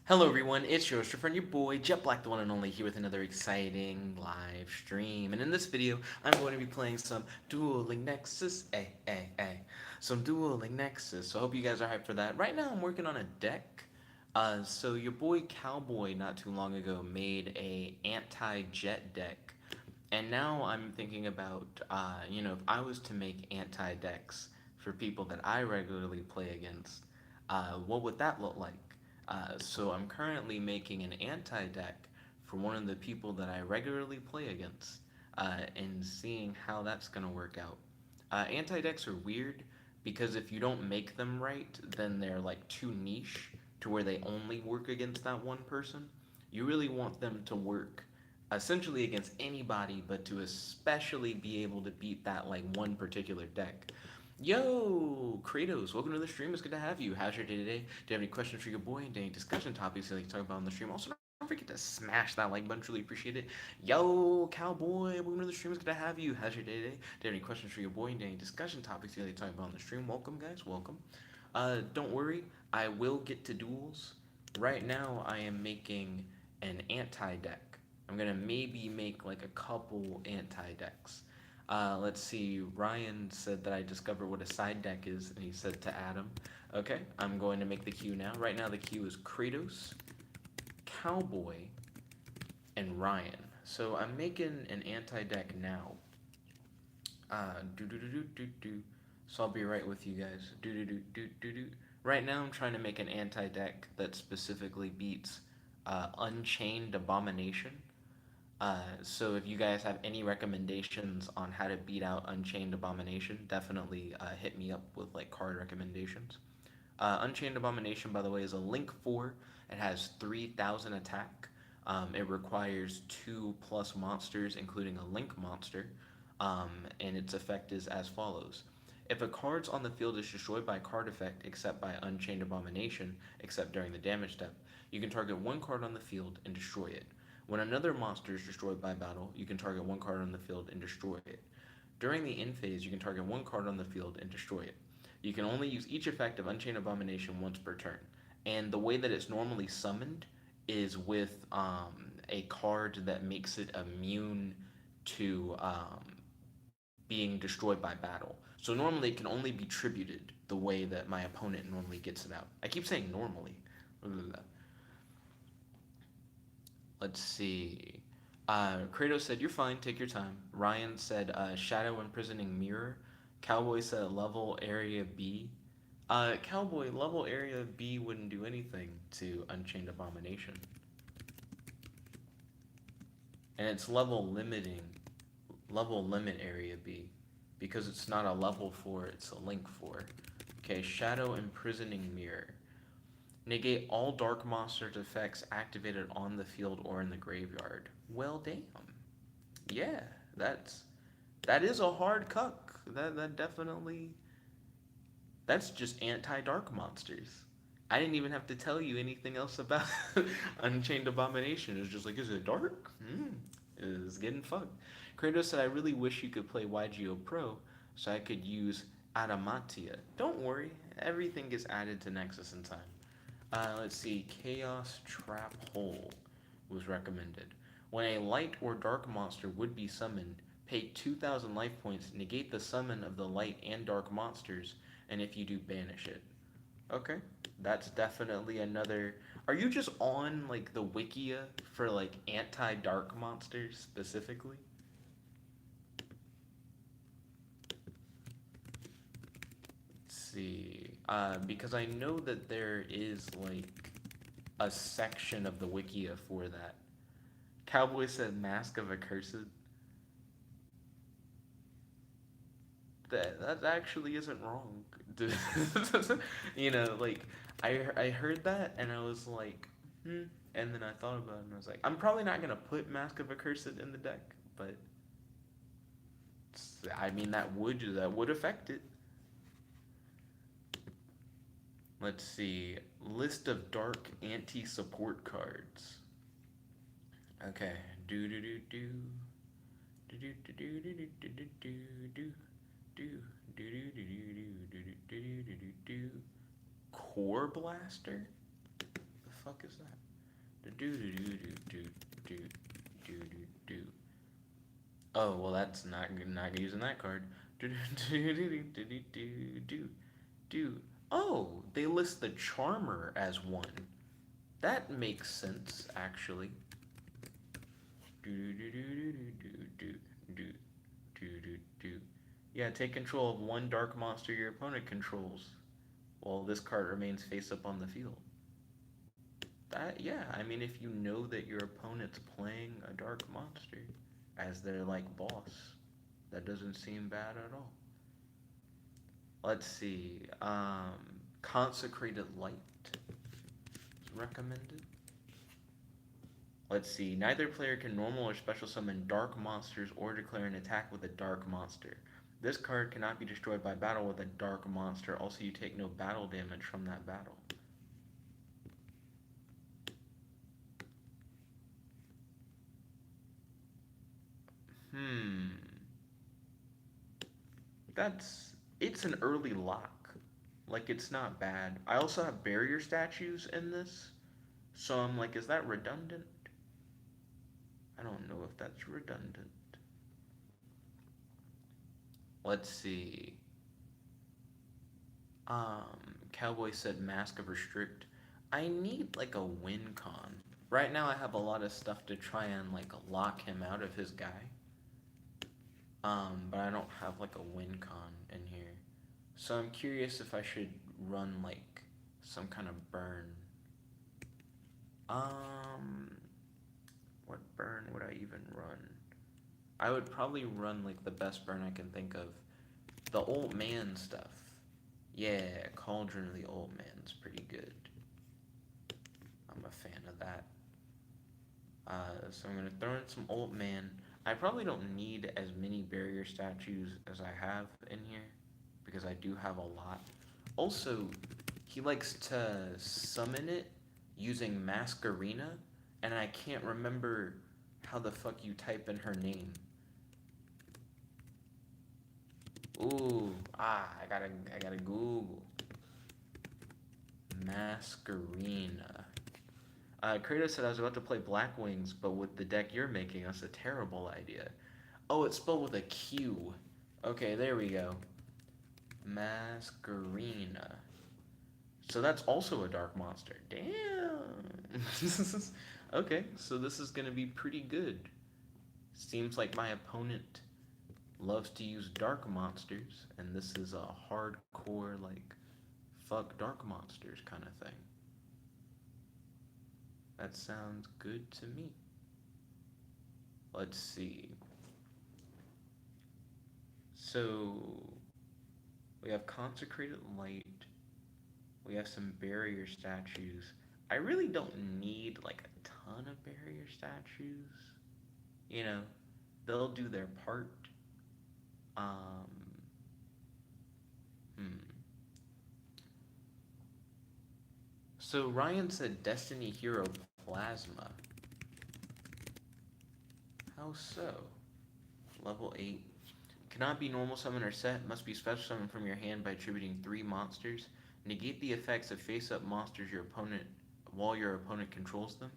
Hello everyone, it's your friend, your boy, Jet Black, the one and only, here with another exciting live stream. And in this video, I'm going to be playing some Dueling Nexus, some Dueling Nexus. So I hope you guys are hyped for that. Right now, I'm working on a deck. So your boy Cowboy, not too long ago, made a anti-jet deck. And now I'm thinking about, if I was to make anti-decks for people that I regularly play against, what would that look like? So I'm currently making an anti-deck for one of the people that I regularly play against, and seeing how that's gonna work out. Anti-decks are weird because if you don't make them right, then they're like too niche to where they only work against that one person. You really want them to work essentially against anybody, but to especially be able to beat that like one particular deck. Yo, Kratos, welcome to the stream. It's good to have you. How's your day today? Do you have any questions for your boy and any discussion topics you'd like to talk about on the stream? Also, don't forget to smash that like button. Truly appreciate it. Yo, Cowboy, welcome to the stream. It's good to have you. How's your day today? Do you have any questions for your boy and any discussion topics you'd like to talk about on the stream? Welcome, guys. Welcome. Don't worry, I will get to duels. Right now, I am making an anti deck. I'm gonna maybe make like a couple anti decks. Let's see. Ryan said that I discovered what a side deck is, and he said to Adam. Okay, I'm going to make the queue now. Right now, the queue is Kratos, Cowboy, and Ryan. So I'm making an anti deck now. Do do do do do do. So I'll be right with you guys. Do do do do do do. Right now, I'm trying to make an anti deck that specifically beats Unchained Abomination. So if you guys have any recommendations on how to beat out Unchained Abomination, definitely hit me up with like card recommendations. Unchained Abomination, by the way, is a Link 4. It has 3,000 attack. It requires 2 plus monsters, including a Link monster. And its effect is as follows. If a card's on the field is destroyed by a card effect except by Unchained Abomination, except during the damage step, you can target one card on the field and destroy it. When another monster is destroyed by battle, you can target one card on the field and destroy it. During the end phase, you can target one card on the field and destroy it. You can only use each effect of Unchained Abomination once per turn. And the way that it's normally summoned is with a card that makes it immune to being destroyed by battle. So normally it can only be tributed the way that my opponent normally gets it out. I keep saying normally. Let's see. Kratos said, "You're fine. Take your time." Ryan said, "Shadow imprisoning mirror." Cowboy said, "Level area B." Cowboy, level area B wouldn't do anything to Unchained Abomination, and it's level limit area B, because it's not a level 4, it's a link 4. Okay, Shadow imprisoning mirror. Negate all dark monsters effects activated on the field or in the graveyard. Well, damn. Yeah, that is a hard cuck. That definitely, that's just anti-dark monsters. I didn't even have to tell you anything else about Unchained Abomination. It's just like, is it dark? It's getting fucked. Kratos said, "I really wish you could play YGO Pro so I could use Adamantia." Don't worry, everything gets added to Nexus in time. Let's see. Chaos Trap Hole was recommended. When a light or dark monster would be summoned, pay 2,000 life points, negate the summon of the light and dark monsters, and if you do, banish it. Okay, that's definitely another. Are you just on like the Wikia for like anti-dark monsters specifically? Let's see. Because I know that there is like a section of the Wikia for that. Cowboy said Mask of a Cursed. That actually isn't wrong. Like I heard that and I was like, and then I thought about it and I was like, I'm probably not gonna put Mask of a Cursed in the deck, but I mean that would affect it. Let's see. List of dark anti-support cards. Okay. Do do do do. Do do do do do do do do do do do do do do do do do do do. Core Blaster? fuck is that? Do do do do do do do do do. Oh well, that's not using that card. Do do do do do do do do do. Oh, they list the Charmer as one. That makes sense, actually. Do do do do do do do do do do. Yeah, take control of one dark monster your opponent controls, while this card remains face up on the field. That yeah, I mean, if you know that your opponent's playing a dark monster as their like boss, that doesn't seem bad at all. Let's see. Consecrated Light is recommended. Let's see. Neither player can normal or special summon dark monsters or declare an attack with a dark monster. This card cannot be destroyed by battle with a dark monster. Also, you take no battle damage from that battle. Hmm. It's an early lock. Like, it's not bad. I also have barrier statues in this. So I'm like, is that redundant? I don't know if that's redundant. Let's see. Cowboy said Mask of Restrict. I need like a win con. Right now I have a lot of stuff to try and like lock him out of his guy. But I don't have like a win con in here. So I'm curious if I should run like some kind of burn. Um, what burn would I even run? I would probably run like the best burn I can think of. The old man stuff. Yeah, Cauldron of the Old Man's pretty good. I'm a fan of that. So I'm gonna throw in some Old Man. I probably don't need as many barrier statues as I have in here because I do have a lot. Also, he likes to summon it using Masquerena, and I can't remember how the fuck you type in her name. Ooh, I gotta Google. Masquerena. Kratos said I was about to play Black Wings, but with the deck you're making, that's a terrible idea. Oh, it's spelled with a Q. Okay, there we go. Masquerena. So that's also a dark monster. Damn. Okay, so this is gonna be pretty good. Seems like my opponent loves to use dark monsters, and this is a hardcore, like, fuck dark monsters kind of thing. That sounds good to me. Let's see. So, we have Consecrated Light. We have some barrier statues. I really don't need, like, a ton of barrier statues. You know, they'll do their part. Um, hmm. So Ryan said Destiny Hero Plasma. How so? Level 8. Cannot be normal summon or set. Must be special summon from your hand by attributing 3 monsters. Negate the effects of face-up monsters while your opponent controls them.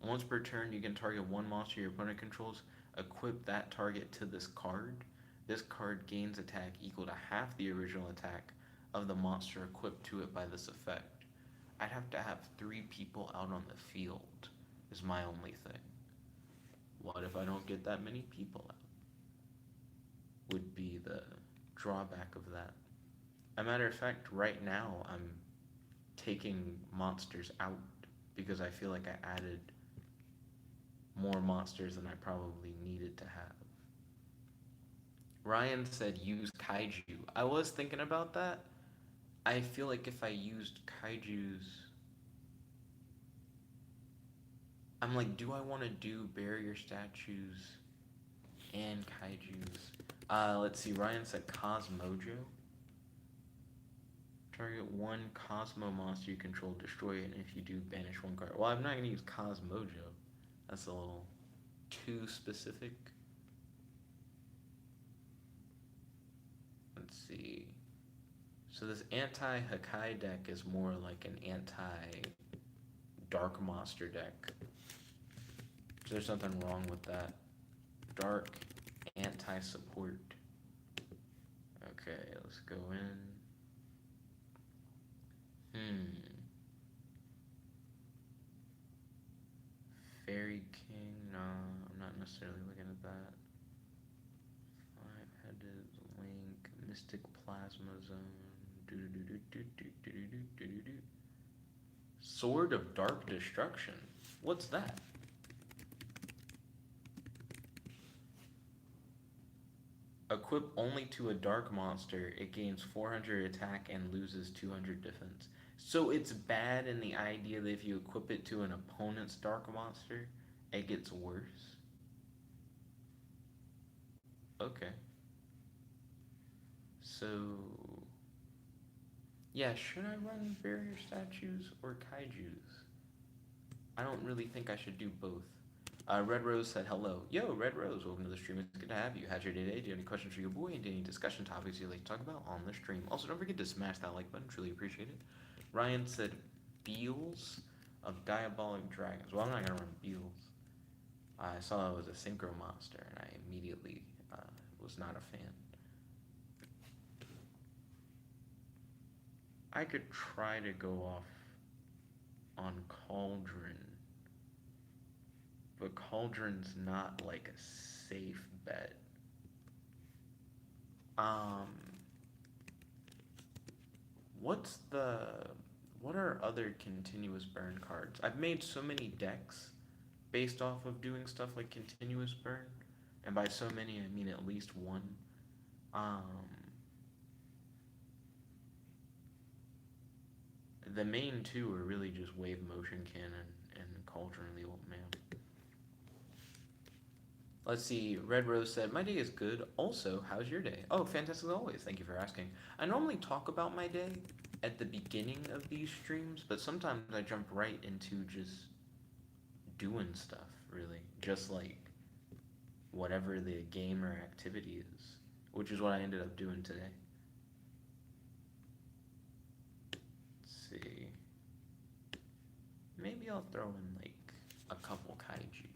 Once per turn, you can target one monster your opponent controls. Equip that target to this card. This card gains attack equal to half the original attack of the monster equipped to it by this effect. I'd have to have 3 people out on the field, is my only thing. What if I don't get that many people out? Would be the drawback of that. As a matter of fact, right now I'm taking monsters out because I feel like I added more monsters than I probably needed to have. Ryan said use kaiju. I was thinking about that. I feel like if I used kaijus, I'm like, do I want to do barrier statues and kaijus? Let's see. Ryan said Cosmojo. Target one Cosmo monster you control, destroy it, and if you do, banish one card. Well, I'm not gonna use Cosmojo. That's a little too specific. Let's see. So this anti-Hakai deck is more like an anti dark monster deck. There's nothing wrong with that. Dark anti-support. Okay, let's go in. Fairy King, no, I'm not necessarily looking at that. Five-headed Link, Mystic Plasma Zone, Sword of Dark Destruction. What's that? Equip only to a dark monster, it gains 400 attack and loses 200 defense. So it's bad in the idea that if you equip it to an opponent's dark monster, it gets worse. Okay. So, yeah, should I run barrier statues or kaijus? I don't really think I should do both. Red Rose said hello. Yo, Red Rose, welcome to the stream. It's good to have you. How's your day today? Do you have any questions for your boy and any discussion topics you'd like to talk about on the stream? Also, don't forget to smash that like button. Truly appreciate it. Ryan said Beals of Diabolic Dragons. Well, I'm not going to run Beals. I saw it was a synchro monster, and I immediately was not a fan. I could try to go off on Cauldron, but Cauldron's not like a safe bet. What are other continuous burn cards? I've made so many decks based off of doing stuff like continuous burn, and by so many I mean at least one. The main two are really just Wave Motion Cannon and Cauldron of the Old Man. Let's see, Red Rose said, my day is good. Also, how's your day? Oh, fantastic as always. Thank you for asking. I normally talk about my day at the beginning of these streams, but sometimes I jump right into just doing stuff, really. Just like whatever the game or activity is, which is what I ended up doing today. Let's see. Maybe I'll throw in like a couple kaijus.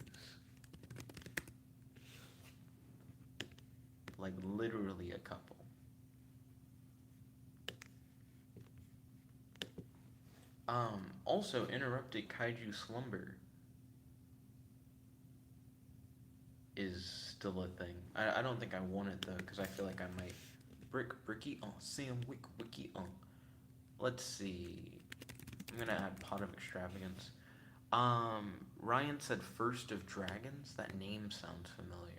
Like literally a couple. Also, interrupted kaiju slumber is still a thing. I don't think I want it though, because I feel like I might bricky on Sam wiki on. Let's see. I'm gonna add Pot of Extravagance. Ryan said First of Dragons. That name sounds familiar.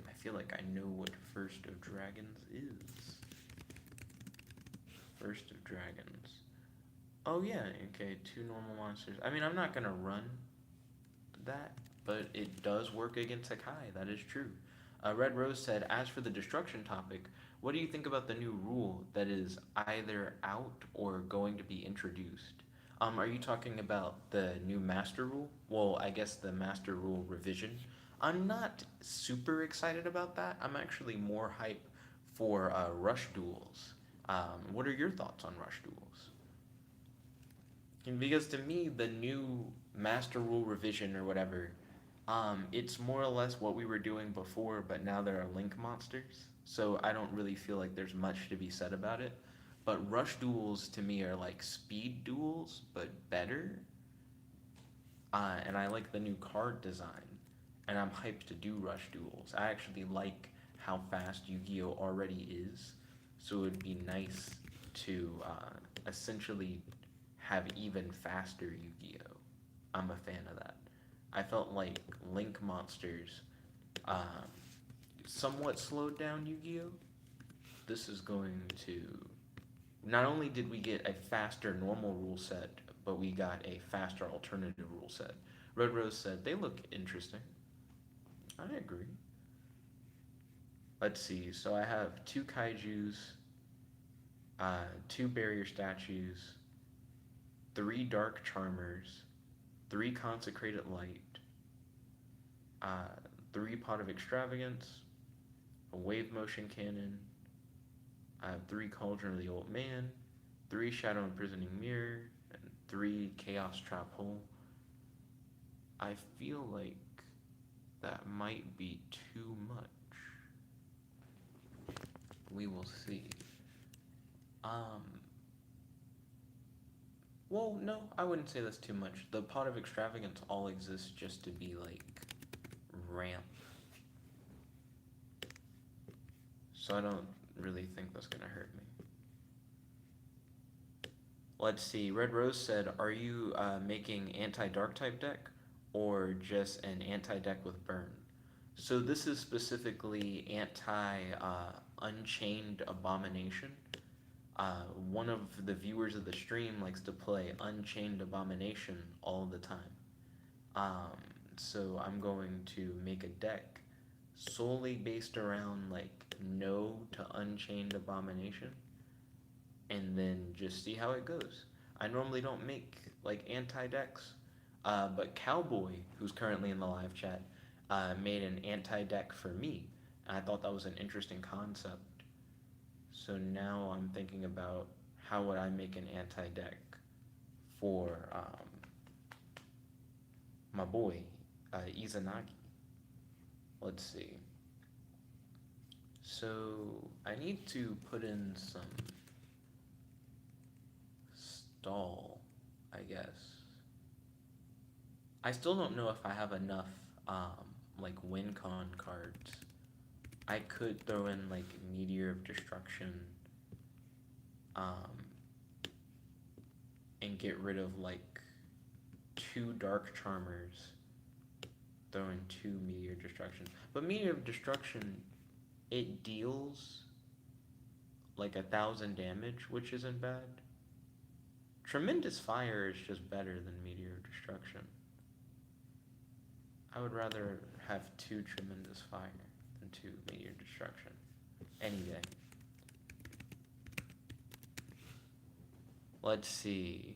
I feel like I know what First of Dragons is. First of Dragons. Oh yeah, okay, 2 normal monsters. I mean, I'm not gonna run that, but it does work against Sakai, that is true. Red Rose said, as for the destruction topic, what do you think about the new rule that is either out or going to be introduced? Are you talking about the new master rule? Well, I guess the master rule revision. I'm not super excited about that. I'm actually more hype for rush duels. What are your thoughts on rush duels? Because to me, the new master rule revision or whatever, it's more or less what we were doing before, but now there are link monsters. So I don't really feel like there's much to be said about it. But rush duels to me are like speed duels, but better. And I like the new card design. And I'm hyped to do rush duels. I actually like how fast Yu-Gi-Oh already is. So it would be nice to essentially have even faster Yu-Gi-Oh. I'm a fan of that. I felt like Link monsters somewhat slowed down Yu-Gi-Oh. This is going to... Not only did we get a faster normal rule set, but we got a faster alternative rule set. Red Rose said, they look interesting. I agree. Let's see, so I have 2 kaijus, 2 barrier statues, 3 dark charmers, 3 consecrated light, 3 pot of extravagance, a wave motion cannon, I have 3 cauldron of the old man, 3 shadow imprisoning mirror, and 3 Chaos Trap Hole. I feel like that might be too much. We will see. Um, well, no, I wouldn't say that's too much. The Pot of Extravagance all exists just to be like ramp. So I don't really think that's gonna hurt me. Let's see. Red Rose said, "Are you making anti-dark type deck, or just an anti-deck with burn?" So this is specifically anti-Unchained Abomination. One of the viewers of the stream likes to play Unchained Abomination all the time. Um, so I'm going to make a deck solely based around like no to Unchained Abomination, and then just see how it goes. I normally don't make like anti decks, but Cowboy, who's currently in the live chat, made an anti deck for me. And I thought that was an interesting concept. So now I'm thinking about how would I make an anti deck for my boy Izanagi. Let's see. So I need to put in some stall, I guess. I still don't know if I have enough like WinCon cards. I could throw in like Meteor of Destruction um, and get rid of like 2 Dark Charmers, throw in 2 Meteor of Destruction. But Meteor of Destruction, it deals like 1,000 damage, which isn't bad. Tremendous Fire is just better than Meteor of Destruction. I would rather have 2 Tremendous Fire than 2 Meteor of Destruction. Any day. Let's see.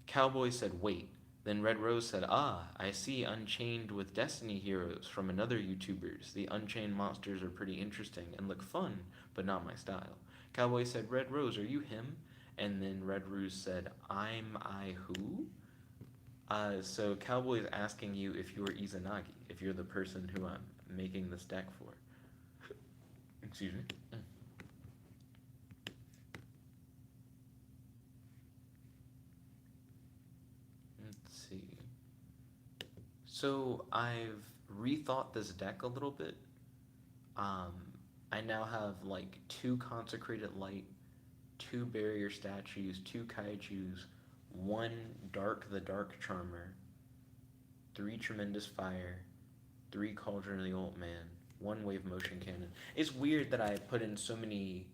Cowboy said, wait. Then Red Rose said, ah, I see Unchained with Destiny Heroes from another YouTubers. The Unchained monsters are pretty interesting and look fun, but not my style. Cowboy said, Red Rose, are you him? And then Red Rose said, I'm I who? So Cowboy is asking you if you're Izanagi, if you're the person who I'm making this deck for. Excuse me. Let's see. So I've rethought this deck a little bit. Um, I now have like 2 Consecrated Light, 2 Barrier Statues, 2 Kaijus, 1 the Dark Charmer, 3 Tremendous Fire, 3 Cauldron of the Old Man, 1 Wave Motion Cannon. It's weird that I put in so many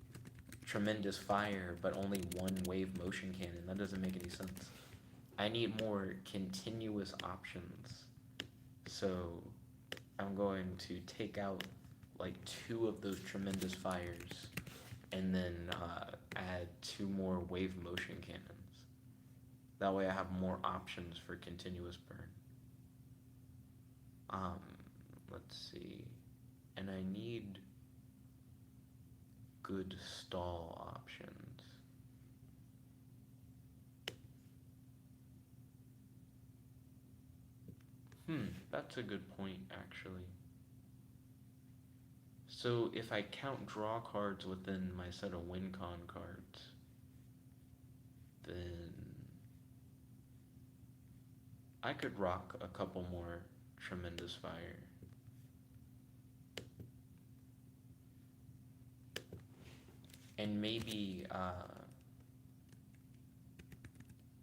Tremendous Fire, but only 1 Wave Motion Cannon. That doesn't make any sense. I need more continuous options. So I'm going to take out like 2 of those Tremendous Fires and then add 2 more Wave Motion Cannons. That way I have more options for continuous burn. Let's see. And I need good stall options. That's a good point, actually. So if I count draw cards within my set of WinCon cards, then I could rock a couple more Tremendous Fire. And maybe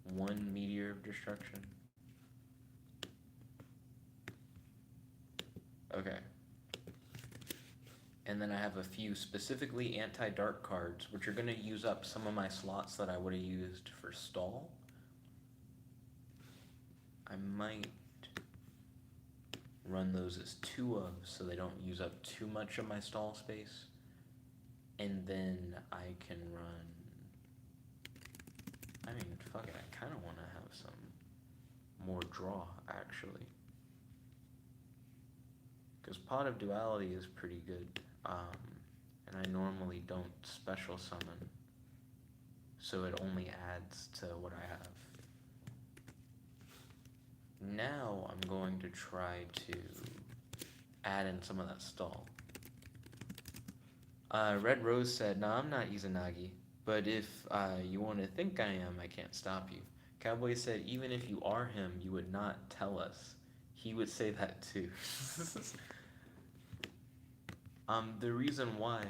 1 Meteor of Destruction. Okay. And then I have a few specifically anti-dark cards, which are going to use up some of my slots that I would have used for stall. I might run those as 2 of, so they don't use up too much of my stall space. And then I can run, I mean, fuck it, I kind of want to have some more draw, actually. Because Pot of Duality is pretty good, and I normally don't special summon, so it only adds to what I have. Now I'm going to try to add in some of that stall. Red Rose said, "Nah, I'm not Izanagi, but if you want to think I am, I can't stop you." Cowboy said, "Even if you are him, you would not tell us." He would say that too. The reason why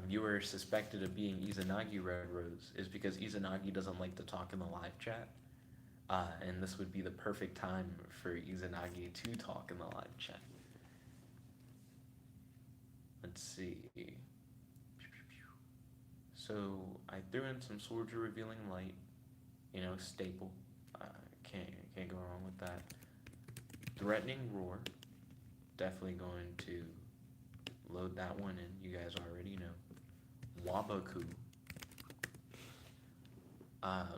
you were suspected of being Izanagi, Red Rose, is because Izanagi doesn't like to talk in the live chat. And this would be the perfect time for Izanagi to talk in the live chat. Let's see. So I threw in some Swords of Revealing Light, staple. Uh, can't go wrong with that. Threatening Roar, definitely going to load that one in. You guys already know. Waboku.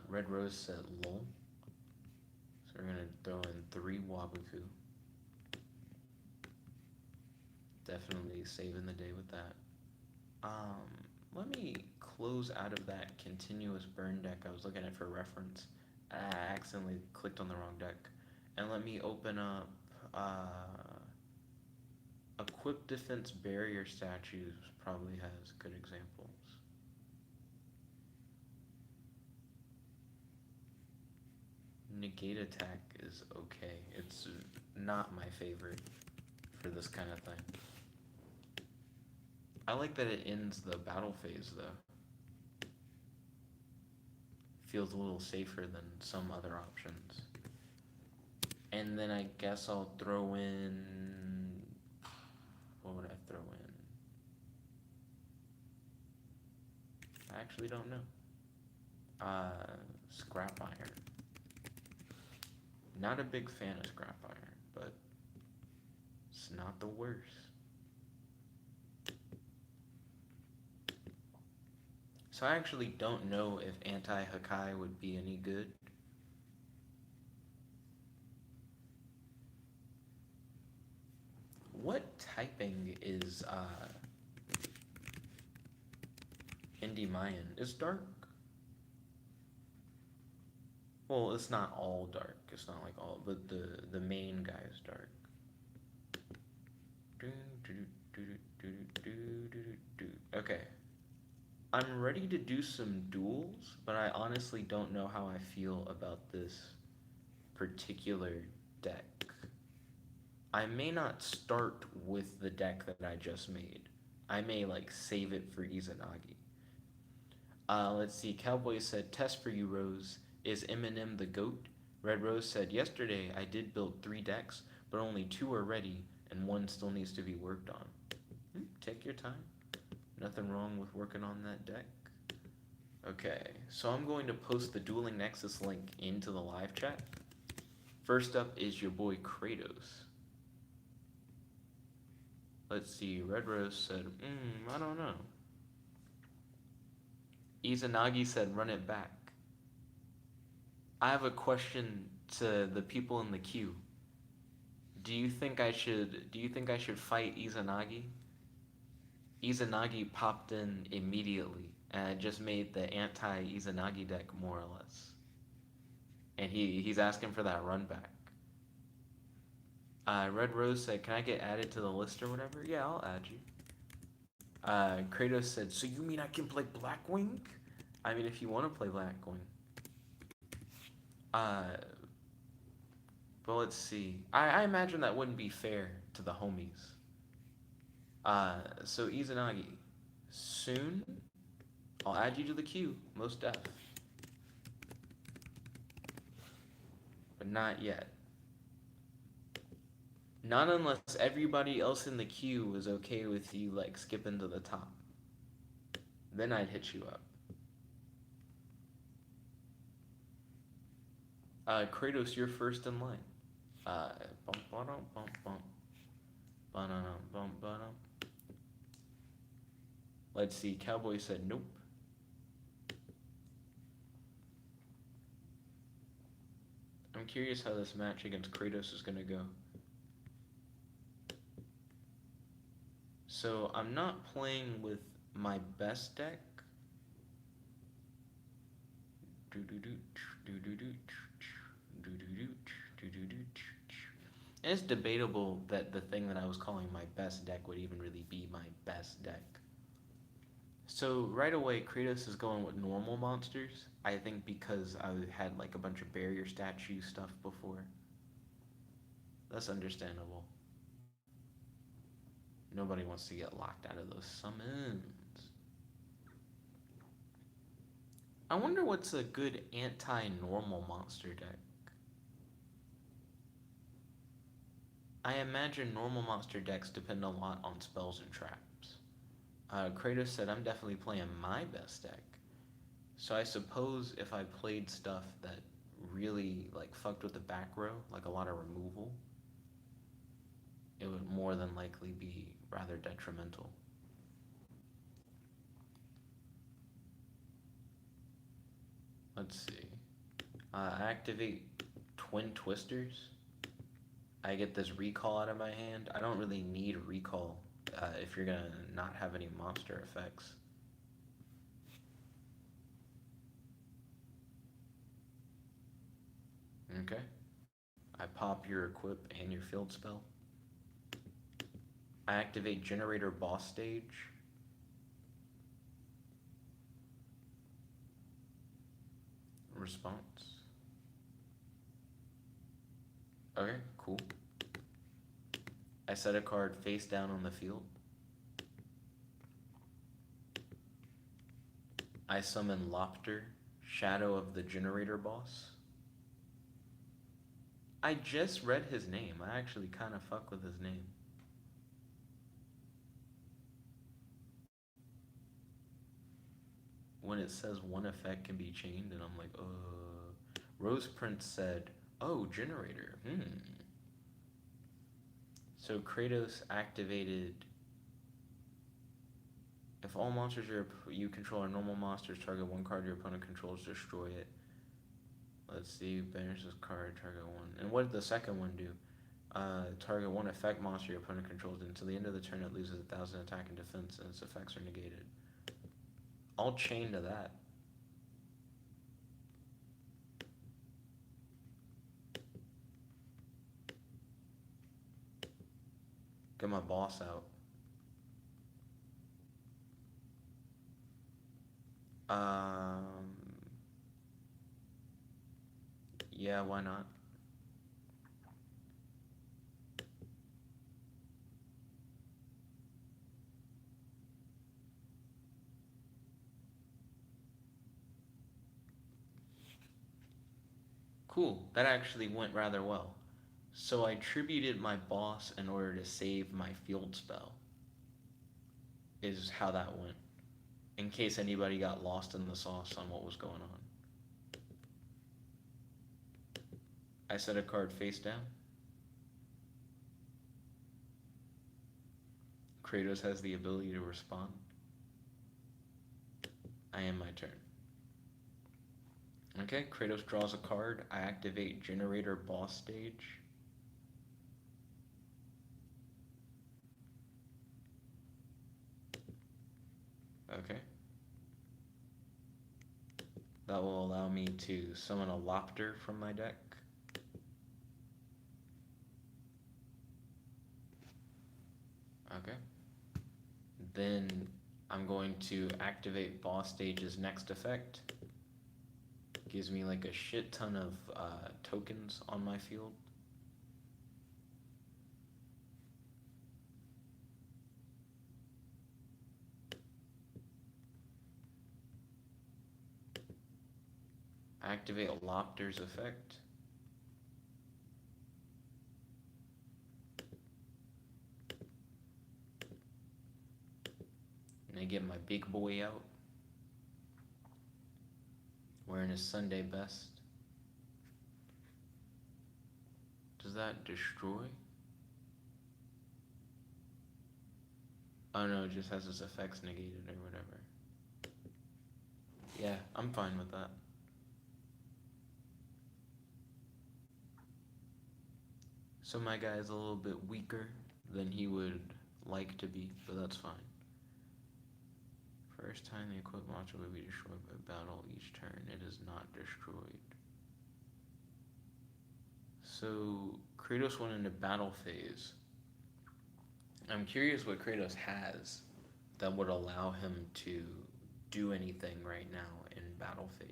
Red Rose said lol. So we're gonna throw in 3 Waboku. Definitely saving the day with that. Let me close out of that continuous burn deck I was looking at for reference. I accidentally clicked on the wrong deck. And let me open up Equip Defense Barrier Statues probably has good examples. Negate Attack is okay. It's not my favorite for this kind of thing. I like that it ends the battle phase though. Feels a little safer than some other options. And then I guess I'll throw in. What would I throw in? I actually don't know. Scrap iron. Not a big fan of scrap iron, but it's not the worst. So I actually don't know if anti-Hakai would be any good. What typing is Indie Mayan? Is dark? Well, it's not all dark. It's not like all, but the main guy is dark. Okay. I'm ready to do some duels, but I honestly don't know how I feel about this particular deck. I may not start with the deck that I just made. I may like save it for Izanagi. Let's see. Cowboy said, "Test for you, Rose. Is Eminem the GOAT?" Red Rose said, "Yesterday I did build 3 decks, but only 2 are ready, and 1 still needs to be worked on." Take your time. Nothing wrong with working on that deck. Okay, so I'm going to post the Dueling Nexus link into the live chat. First up is your boy Kratos. Let's see, Red Rose said, I don't know. Izanagi said, "Run it back." I have a question to the people in the queue. Do you think I should fight Izanagi? Izanagi popped in immediately and I just made the anti-Izanagi deck more or less. And he's asking for that run back. Red Rose said, "Can I get added to the list or whatever?" Yeah, I'll add you. Kratos said, "So you mean I can play Blackwing?" I mean, if you want to play Blackwing. But let's see. I imagine that wouldn't be fair to the homies. So Izanagi, soon I'll add you to the queue, most def. But not yet. Not unless everybody else in the queue is okay with you like skipping to the top. Then I'd hit you up. Kratos, you're first in line. Let's see. Cowboy said nope. I'm curious how this match against Kratos is gonna go. So I'm not playing with my best deck. And it's debatable that the thing that I was calling my best deck would even really be my best deck. So right away, Kratos is going with normal monsters. I think because I had like a bunch of barrier statue stuff before. That's understandable. Nobody wants to get locked out of those summons. I wonder what's a good anti-normal monster deck. I imagine normal monster decks depend a lot on spells and traps. Kratos said I'm definitely playing my best deck. So I suppose if I played stuff that really like fucked with the back row, like a lot of removal, it would more than likely be rather detrimental. Let's see. Activate Twin Twisters. I get this recall out of my hand. I don't really need recall if you're gonna not have any monster effects. Okay. I pop your equip and your field spell. I activate Generator Boss Stage. Response. Okay, cool. I set a card face down on the field. I summon Lopter, Shadow of the Generator Boss. I just read his name. I actually kind of fuck with his name. When it says one effect can be chained, and I'm like, Rose Prince said, oh, Generator. So Kratos activated. If all monsters you control are normal monsters, target one card your opponent controls, destroy it. Let's see, banish this card, target one. And what did the second one do? Target one effect monster your opponent controls. Until the end of the turn, it loses 1,000 attack and defense, and its effects are negated. I'll chain to that. Get my boss out. Um, yeah, why not? Cool, that actually went rather well. So I tributed my boss in order to save my field spell, is how that went. In case anybody got lost in the sauce on what was going on. I set a card face down. Kratos has the ability to respond. I end my turn. Okay, Kratos draws a card. I activate Generator Boss Stage. Okay. That will allow me to summon a Lopter from my deck. Okay. Then I'm going to activate Boss Stage's next effect. Gives me like a shit ton of tokens on my field. Activate Lopter's effect. And I get my big boy out. Wearing his Sunday best. Does that destroy? Oh no, it just has its effects negated or whatever. Yeah, I'm fine with that. So my guy is a little bit weaker than he would like to be, but that's fine. First time the equipped monster will be destroyed by battle each turn, it is not destroyed. So Kratos went into battle phase. I'm curious what Kratos has that would allow him to do anything right now in battle phase.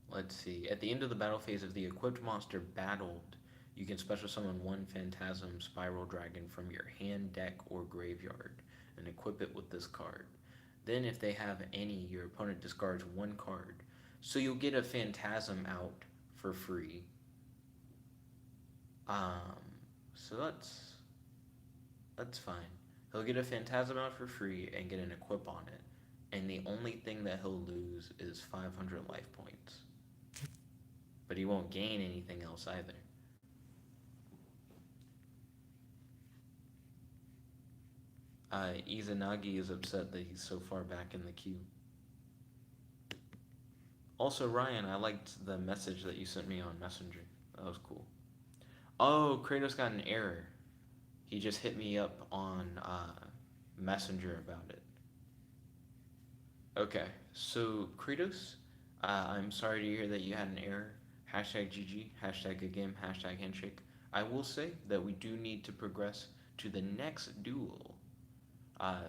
Let's see. At the end of the battle phase, if the equipped monster battled, you can special summon one Phantasm Spiral Dragon from your hand, deck, or graveyard and equip it with this card. Then, if they have any, your opponent discards one card. So you'll get a Phantasm out for free. Um, so that's fine. He'll get a Phantasm out for free and get an equip on it. And the only thing that he'll lose is 500 life points. But he won't gain anything else either. Izanagi is upset that he's so far back in the queue. Also, Ryan, I liked the message that you sent me on Messenger. That was cool. Oh, Kratos got an error. He just hit me up on Messenger about it. Okay, so Kratos, I'm sorry to hear that you had an error. Hashtag GG, hashtag good game, hashtag handshake. I will say that we do need to progress to the next duel.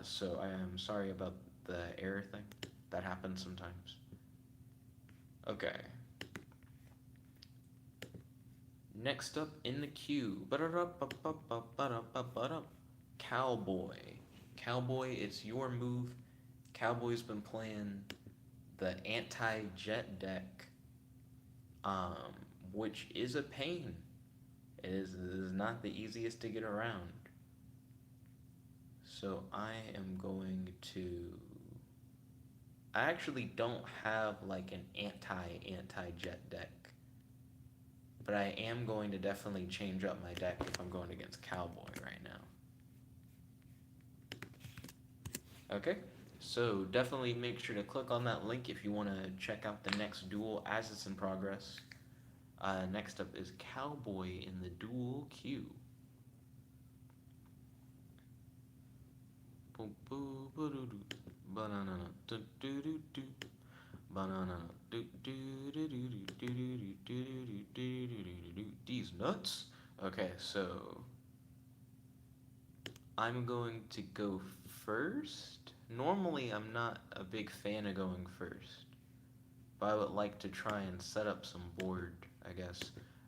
So I am sorry about the error thing. That happens sometimes. Okay. Next up in the queue. Cowboy. Cowboy, it's your move. Cowboy's been playing the anti-jet deck, which is a pain. It is not the easiest to get around. So I am going to. I actually don't have like an anti-jet deck, but I am going to definitely change up my deck if I'm going against Cowboy right now. Okay, so definitely make sure to click on that link if you want to check out the next duel as it's in progress. Next up is Cowboy in the duel queue. Banana, banana, these nuts. Okay, so I'm going to go first. Normally, I'm not a big fan of going first, but I would like to try and set up some board, I guess.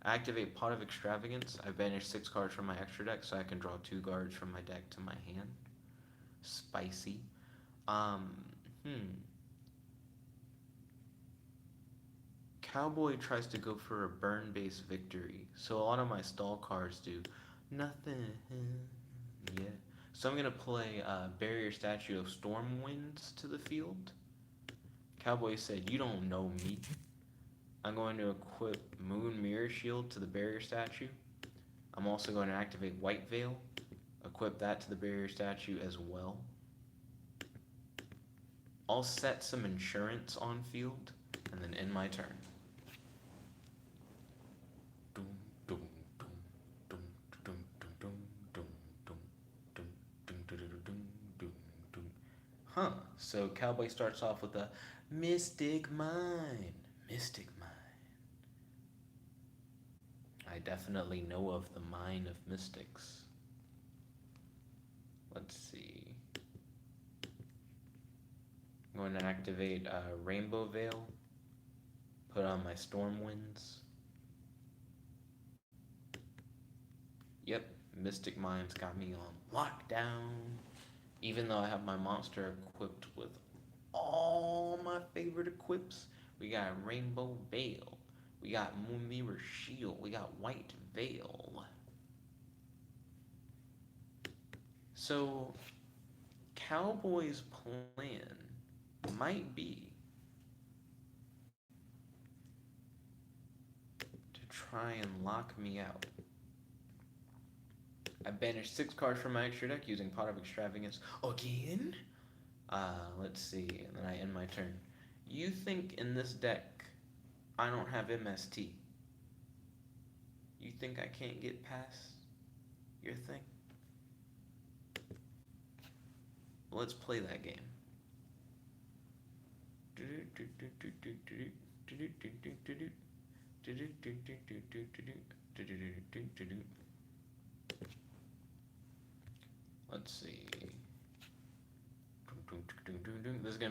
Activate Pot of Extravagance. I banish 6 cards from my extra deck so I can draw 2 cards from my deck to my hand. Spicy. Cowboy tries to go for a burn-based victory, so a lot of my stall cards do nothing. Yeah. So I'm gonna play Barrier Statue of Stormwinds to the field. Cowboy said, "You don't know me." I'm going to equip Moon Mirror Shield to the Barrier Statue. I'm also going to activate White Veil, equip that to the Barrier Statue as well. I'll set some insurance on field, and then end my turn. Huh, so Cowboy starts off with a Mystic Mine. Mystic Mine. I definitely know of the Mine of Mystics. Let's see. I'm going to activate Rainbow Veil. Put on my Stormwinds. Yep, Mystic Mine's got me on lockdown. Even though I have my monster equipped with all my favorite equips. We got Rainbow Veil. We got Moon Mirror Shield. We got White Veil. So, Cowboy's plan might be to try and lock me out. I banished 6 cards from my extra deck using Pot of Extravagance again. Let's see, and then I end my turn. You think in this deck I don't have MST? You think I can't get past your thing? Let's play that game.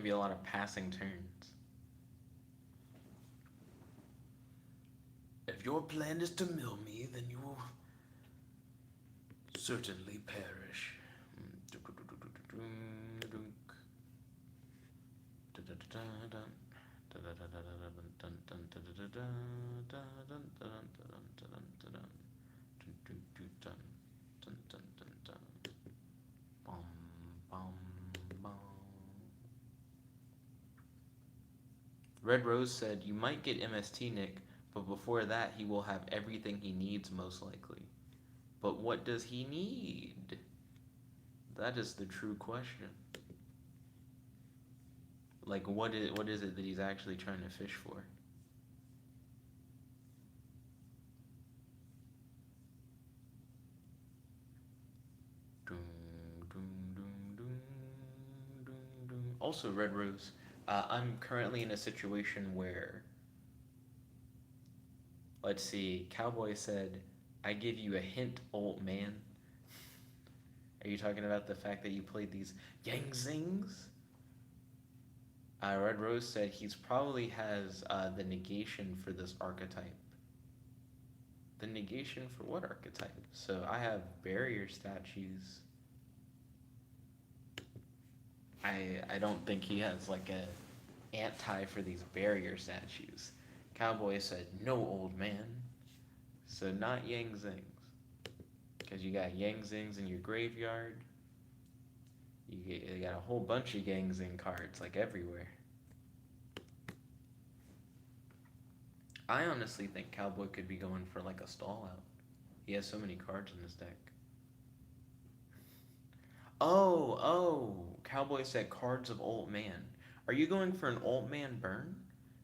be a lot of passing turns. If your plan is to mill me, then you will certainly perish. Red Rose said, "You might get MST, Nick, but before that, he will have everything he needs, most likely." But what does he need? That is the true question. Like, what is it that he's actually trying to fish for? Also, Red Rose, I'm currently in a situation where, let's see, Cowboy said, "I give you a hint, old man." Are you talking about the fact that you played these Yang Zings? Red Rose said he's probably has the negation for this archetype. The negation for what archetype? So I have barrier statues. I don't think he has like a anti for these barrier statues. Cowboy said no, old man. So not Yang Zings. Because you got Yang Zings in your graveyard. You got a whole bunch of Yang Zing cards like everywhere. I honestly think Cowboy could be going for like a stall out. He has so many cards in his deck. Oh, Cowboy said cards of Old Man. Are you going for an Old Man burn?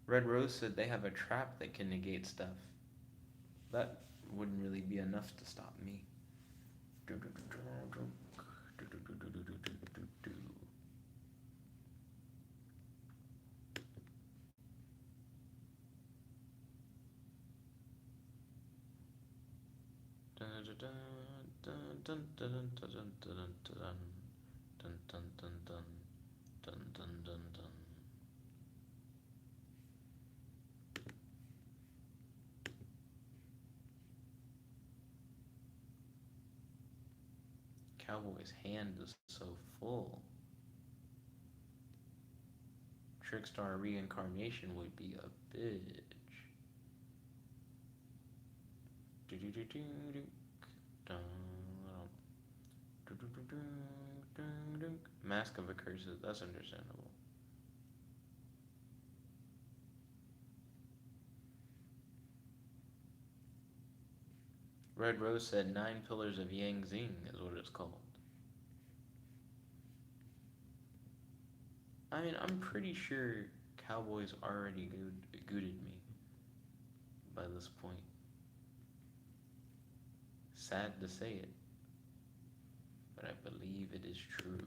Red Rose said they have a trap that can negate stuff. That wouldn't really be enough to stop me. Cowboy's hand is so full. Trickstar reincarnation would be a bitch. Mask of a Curse, that's understandable. Red Rose said 9 Pillars of Yang Zing is what it's called. I mean, I'm pretty sure Cowboy's already gooted me by this point. Sad to say it, but I believe it is true.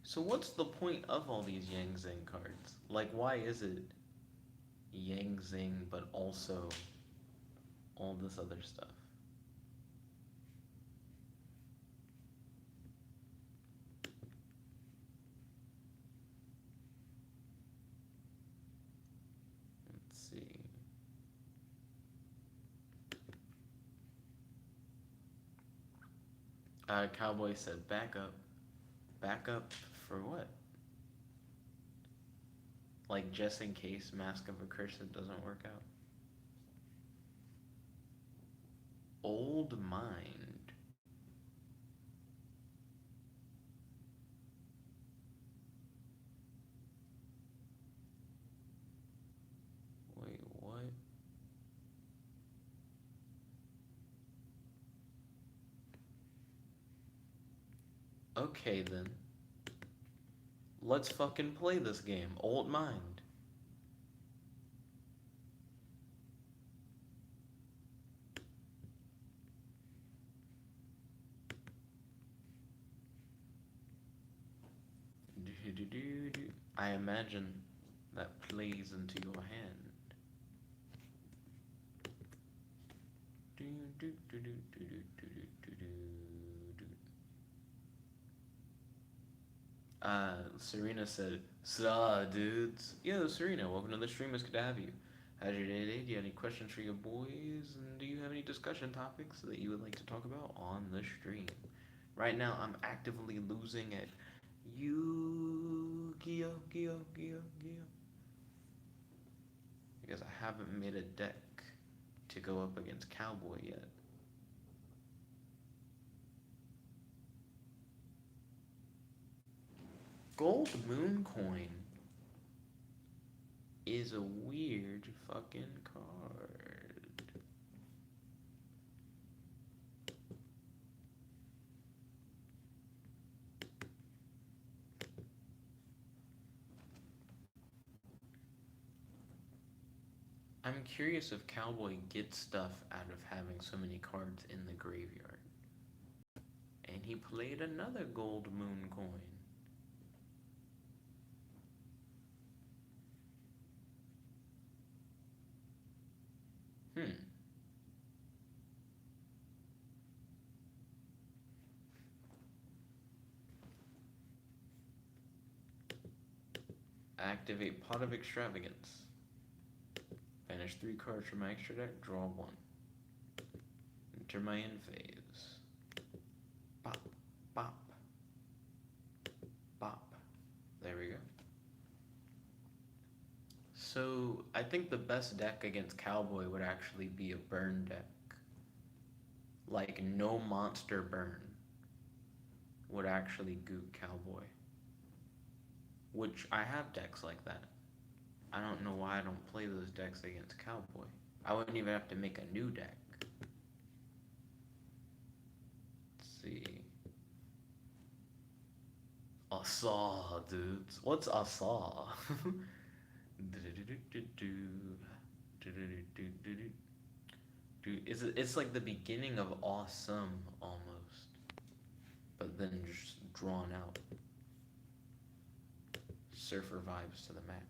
So what's the point of all these Yang Zing cards? Like, why is it Yang Zing, but also all this other stuff? Let's see. Cowboy said back up. Back up for what? Like, just in case Mask of a Curse doesn't work out. Old Mind. Wait, what? Okay then. Let's fucking play this game. Old Mind. I imagine that plays into your hand. Serena said, "Saw dudes." Yo, Serena, welcome to the stream. It's good to have you. How's your day today? Do you have any questions for your boys? And do you have any discussion topics that you would like to talk about on the stream? Right now, I'm actively losing at Yu-Gi-Oh, because I haven't made a deck to go up against Cowboy yet. Gold Moon Coin is a weird fucking card. I'm curious if Cowboy gets stuff out of having so many cards in the graveyard. And he played another Gold Moon Coin. Hmm. Activate Pot of Extravagance. Banish 3 cards from my extra deck, draw 1. Enter my end phase. Bop, bop, bop. There we go. So, I think the best deck against Cowboy would actually be a burn deck. Like, no monster burn would actually goot Cowboy. Which, I have decks like that. I don't know why I don't play those decks against Cowboy. I wouldn't even have to make a new deck. Let's see. Asa, dudes. What's Asa? Dude, it's like the beginning of awesome almost, but then just drawn out. Surfer vibes to the max.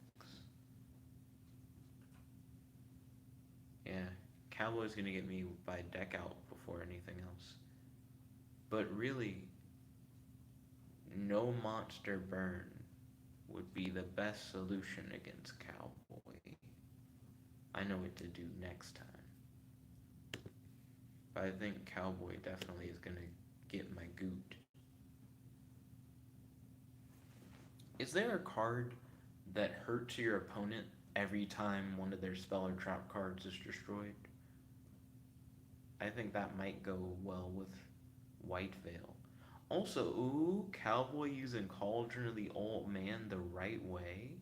Yeah, Cowboy's gonna get me by deck out before anything else. But really, no monster burn would be the best solution against Cowboy. I know what to do next time. But I think Cowboy definitely is gonna get my goot. Is there a card that hurts your opponent every time one of their spell or trap cards is destroyed? I think that might go well with White Veil. Also, ooh, Cowboy using Cauldron of the Old Man the right way.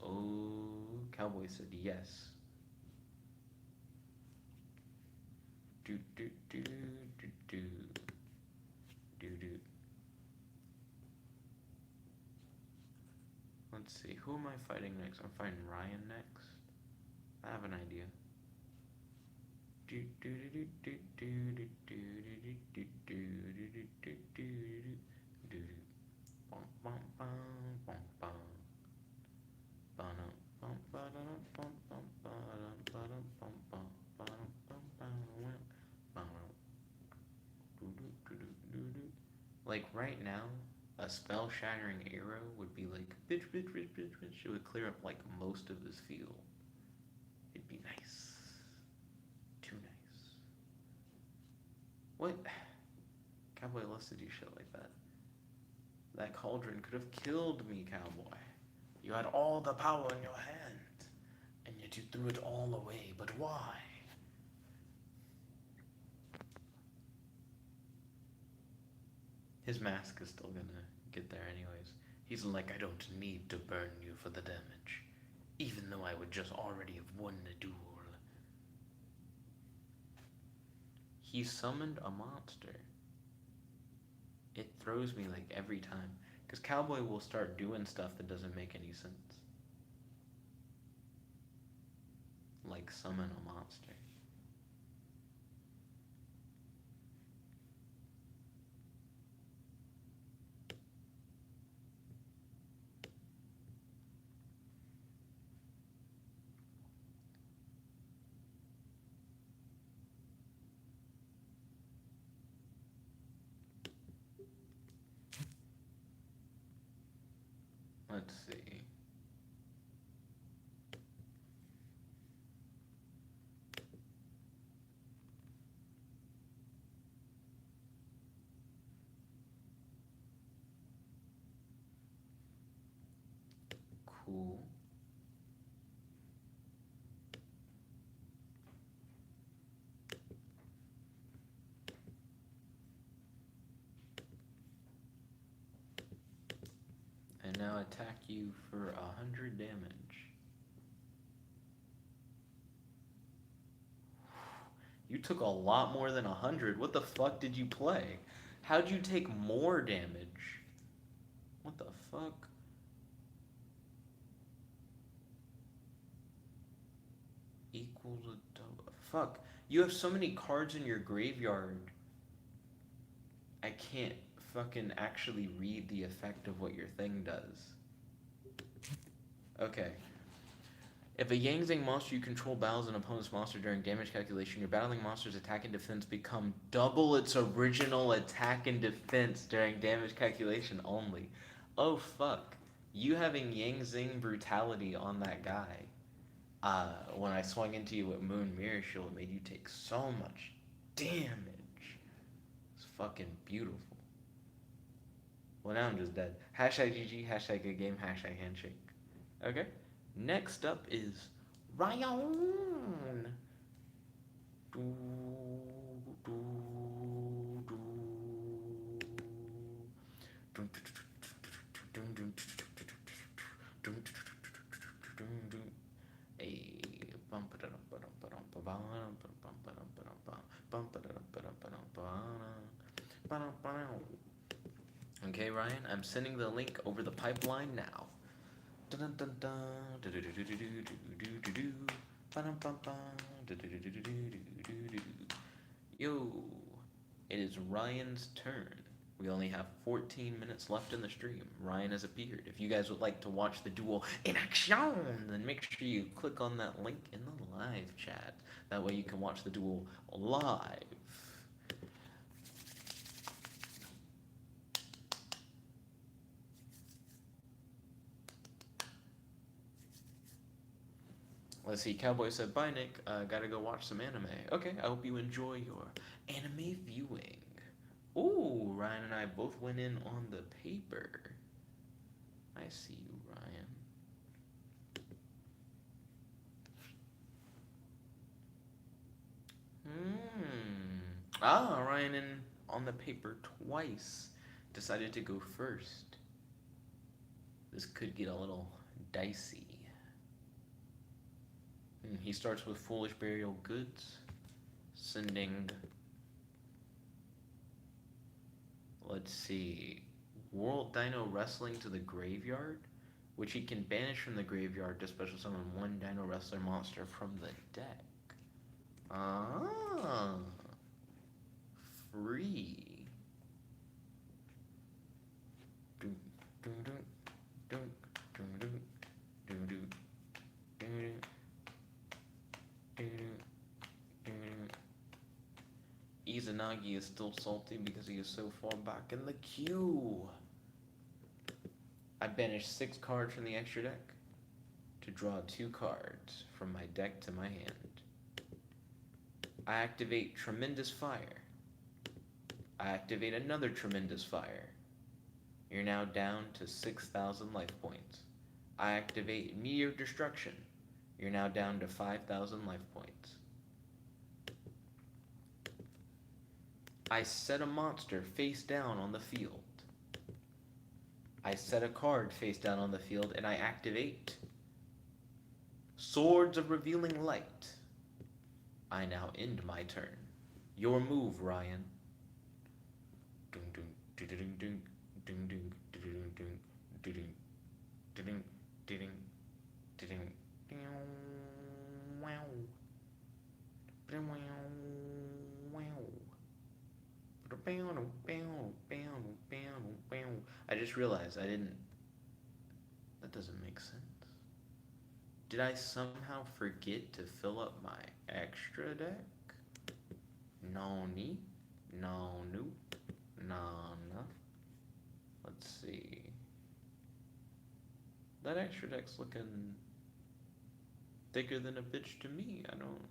Oh, Cowboy said yes. Do do do do do do do. Let's see, who am I fighting next? I'm fighting Ryan next. I have an idea. Do do do do do do do do do do do do do do. Bum bum bum bum bum. Ba-dum bum ba-dum bum bum ba-dum ba-dum bum bum ba-dum bum ba-dum ba-dum. Do do do do do do. Like right now, a spell shattering arrow would be like bitch bitch bitch bitch bitch. It would clear up like most of his field. It'd be nice. Too nice. What? Cowboy loves to do shit like that. That cauldron could have killed me, Cowboy. You had all the power in your hand, and yet you threw it all away. But why? His mask is still gonna get there anyways. He's like, I don't need to burn you for the damage, even though I would just already have won the duel. He summoned a monster. It throws me like every time. Because Cowboy will start doing stuff that doesn't make any sense. Like summon a monster. Let's see. Cool. And now attack you for 100 damage. You took a lot more than 100. What the fuck did you play? How'd you take more damage? What the fuck? Equal to double. Fuck. You have so many cards in your graveyard. I can't fucking actually read the effect of what your thing does. Okay. If a Yang Zing monster you control battles an opponent's monster during damage calculation, your battling monster's attack and defense become double its original attack and defense during damage calculation only. Oh fuck. You having Yang Zing brutality on that guy. When I swung into you with Moon Mirror Shield, it made you take so much damage. It's fucking beautiful. Well, now I'm just dead. Hashtag GG, hashtag good game, hashtag handshake. Okay? Next up is Ryan. Okay, Ryan, I'm sending the link over the pipeline now. Yo, it is Ryan's turn. We only have 14 minutes left in the stream. Ryan has appeared. If you guys would like to watch the duel in action, then make sure you click on that link in the live chat. That way you can watch the duel live. Let's see, Cowboy said, bye Nick, gotta go watch some anime. Okay, I hope you enjoy your anime viewing. Ooh, Ryan and I both went in on the paper. I see you, Ryan. Ryan in on the paper twice. Decided to go first. This could get a little dicey. He starts with Foolish Burial Goods, sending, let's see, World Dino Wrestling to the graveyard, which he can banish from the graveyard to special summon one Dino Wrestler monster from the deck. Free. Izanagi is still salty because he is so far back in the queue. I banished 6 cards from the extra deck to draw 2 cards from my deck to my hand. I activate Tremendous Fire. I activate another Tremendous Fire. You're now down to 6,000 life points. I activate Meteor Destruction. You're now down to 5,000 life points. I set a monster face down on the field. I set a card face down on the field and I activate Swords of Revealing Light. I now end my turn. Your move, Ryan. I just realized I didn't. That doesn't make sense. Did I somehow forget to fill up my extra deck? No, no, no. Let's see. That extra deck's looking thicker than a bitch to me. I don't.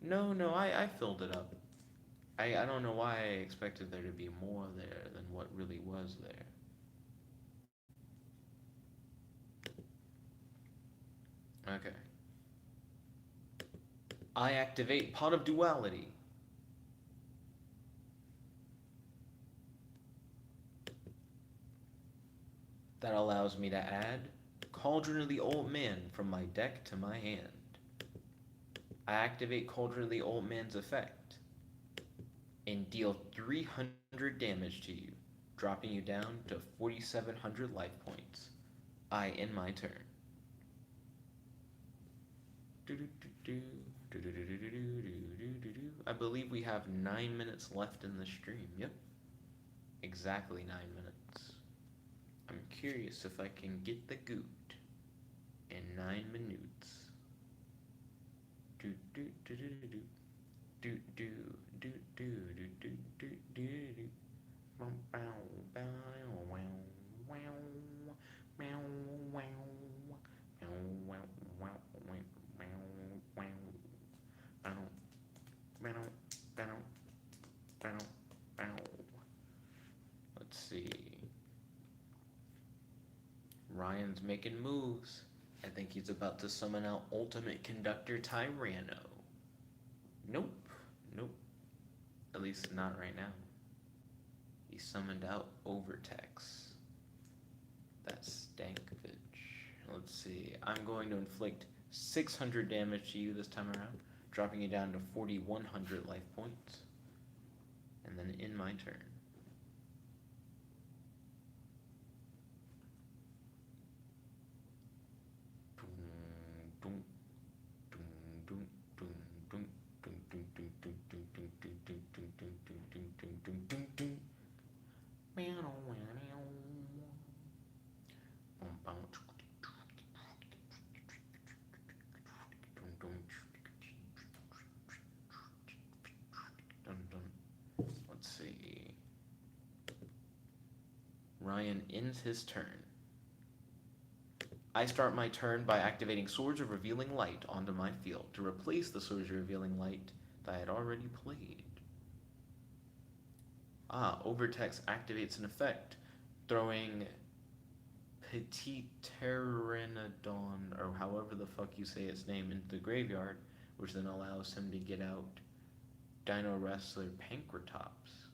No, I filled it up. I don't know why I expected there to be more there than what really was there. Okay. I activate Pot of Duality. That allows me to add Cauldron of the Old Man from my deck to my hand. I activate Cauldron of the Old Man's effect and deal 300 damage to you, dropping you down to 4,700 life points. I end my turn. I believe we have 9 minutes left in the stream. Yep, exactly 9 minutes. I'm curious if I can get the goot in 9 minutes. Do do do do do do do do do do do do do. Bow bow bow wow wow wow wow wow wow wow. Let's see. Ryan's making moves. I think he's about to summon out Ultimate Conductor Tyranno. Nope. Nope. At least not right now. He summoned out Overtex. That's Stankovich. Let's see. I'm going to inflict 600 damage to you this time around, dropping you down to 4,100 life points. And then in my turn. Let's see. Ryan ends his turn. I start my turn by activating Swords of Revealing Light onto my field to replace the Swords of Revealing Light that I had already played. Overtext activates an effect, throwing Petit Pteranodon, or however the fuck you say its name, into the graveyard, which then allows him to get out Dino Wrestler Pankratops.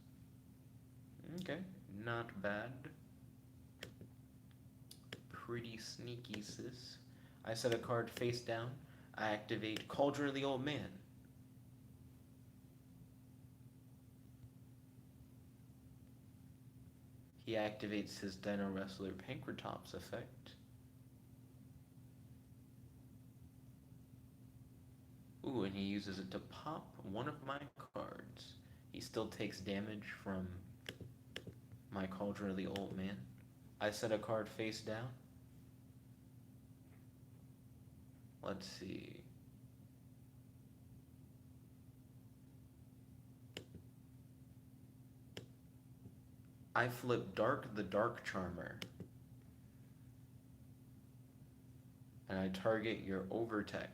Okay, not bad. Pretty sneaky, sis. I set a card face down. I activate Cauldron of the Old Man. He activates his Dino Wrestler Pankratops effect. Ooh, and he uses it to pop one of my cards. He still takes damage from my Cauldron of the Old Man. I set a card face down. Let's see. I flip Dark the Dark Charmer. And I target your Overtex.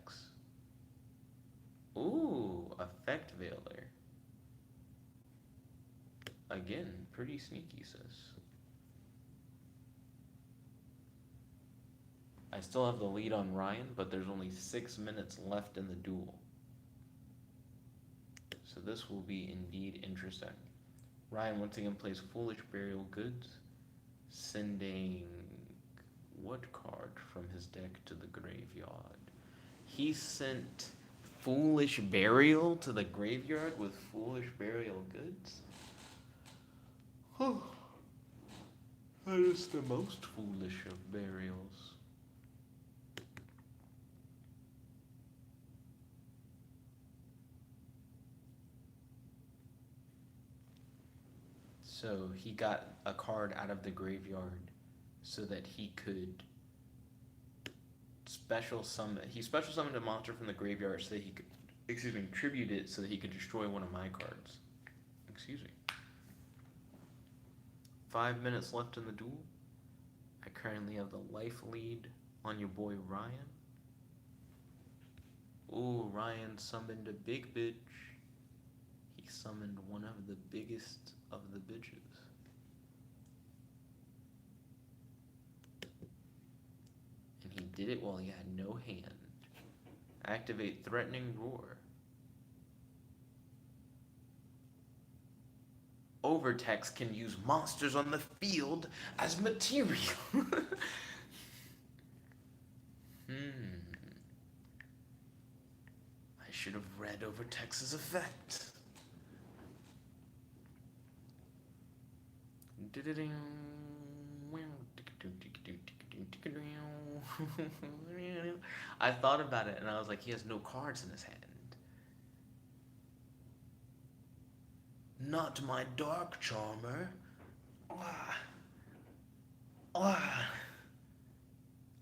Ooh, Effect Veiler. Again, pretty sneaky, sis. I still have the lead on Ryan, but there's only 6 minutes left in the duel. So this will be indeed interesting. Ryan once again plays Foolish Burial Goods, sending what card from his deck to the graveyard? He sent Foolish Burial to the graveyard with Foolish Burial Goods? Oh, that is the most foolish of burials. So he got a card out of the graveyard so that he could special summon. He special summoned a monster from the graveyard so that he could, tribute it so that he could destroy one of my cards. Excuse me. 5 minutes left in the duel. I currently have the life lead on your boy Ryan. Ooh, Ryan summoned a big bitch. He summoned one of the biggest of the bitches. And he did it while he had no hand. Activate threatening roar. Overtext can use monsters on the field as material. I should have read Overtext's effect. I thought about it and I was like, he has no cards in his hand. Not my dark charmer. Ah. Ah.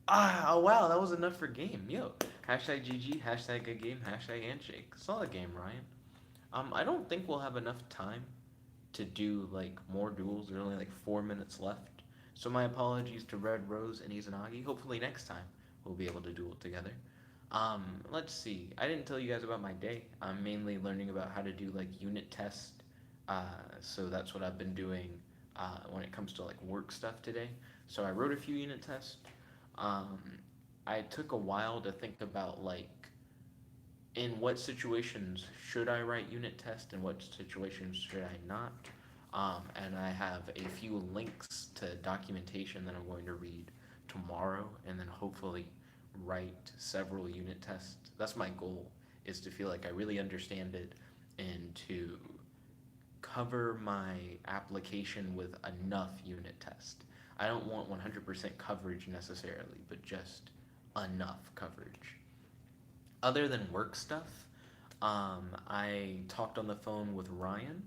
Ah, oh wow, that was enough for game. Yo. Hashtag GG, hashtag good game, hashtag handshake. Solid game, Ryan. I don't think we'll have enough time to do like more duels. There's only like 4 minutes left. So my apologies to Red Rose and Izanagi. Hopefully next time we'll be able to duel together. Let's see. I didn't tell you guys about my day. I'm mainly learning about how to do like unit test. So that's what I've been doing when it comes to like work stuff today. So I wrote a few unit tests. Um, I took a while to think about like in what situations should I write unit test and what situations should I not. And I have a few links to documentation that I'm going to read tomorrow and then hopefully write several unit tests. That's my goal, is to feel like I really understand it and to cover my application with enough unit test. I don't want 100% coverage necessarily, but just enough coverage. Other than work stuff, I talked on the phone with Ryan.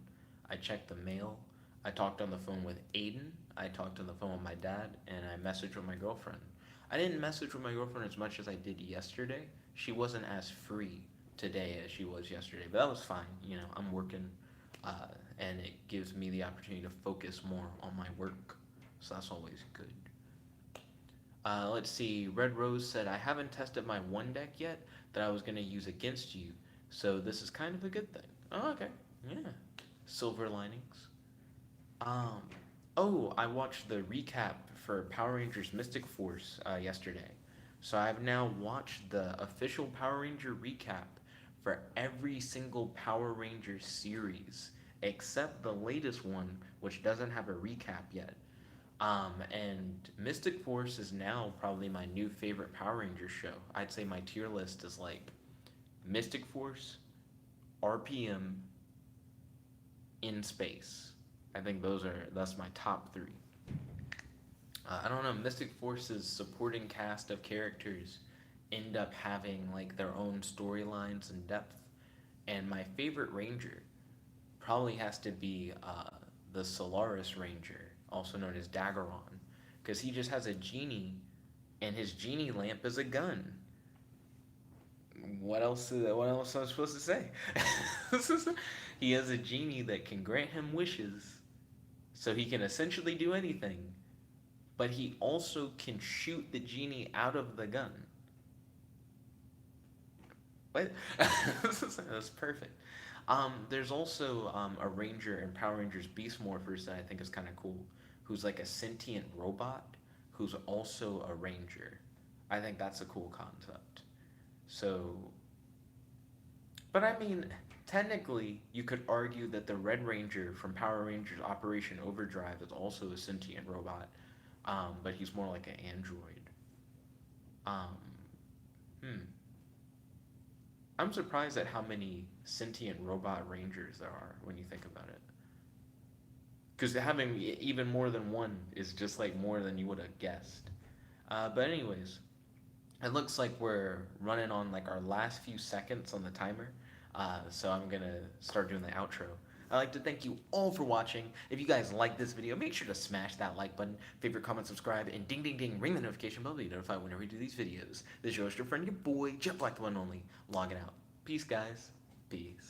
I checked the mail. I talked on the phone with Aiden. I talked on the phone with my dad, and I messaged with my girlfriend. I didn't message with my girlfriend as much as I did yesterday. She wasn't as free today as she was yesterday, but that was fine. You know, I'm working, and it gives me the opportunity to focus more on my work, so that's always good. Let's see. Red Rose said, I haven't tested my one deck yet that I was going to use against you, so this is kind of a good thing. Oh, okay. Yeah. Silver linings. Um, oh, I watched the recap for Power Rangers Mystic Force yesterday. So I've now watched the official Power Ranger recap for every single Power Ranger series except the latest one, which doesn't have a recap yet. And Mystic Force is now probably my new favorite Power Rangers show. I'd say my tier list is like Mystic Force, RPM, In Space. I think that's my top three. I don't know. Mystic Force's supporting cast of characters end up having like their own storylines and depth. And my favorite Ranger probably has to be the Solaris Ranger, also known as Daggeron, because he just has a genie, and his genie lamp is a gun. What else am I supposed to say? He has a genie that can grant him wishes, so he can essentially do anything. But he also can shoot the genie out of the gun. What? That's perfect. There's also a ranger in Power Rangers Beast Morphers that I think is kind of cool, who's like a sentient robot who's also a ranger. I think that's a cool concept. So, but I mean, technically, you could argue that the Red Ranger from Power Rangers Operation Overdrive is also a sentient robot, but he's more like an android. Um, hmm. I'm surprised at how many sentient robot rangers there are when you think about it. Because having even more than one is just like more than you would have guessed. But anyways, it looks like we're running on like our last few seconds on the timer. So I'm gonna start doing the outro. I'd like to thank you all for watching. If you guys like this video, make sure to smash that like button, favorite, comment, subscribe, and ding ding ding, ring the notification bell to be notified whenever we do these videos. This is your friend, your boy, Jet Black the one and only, logging out. Peace, guys. Peace.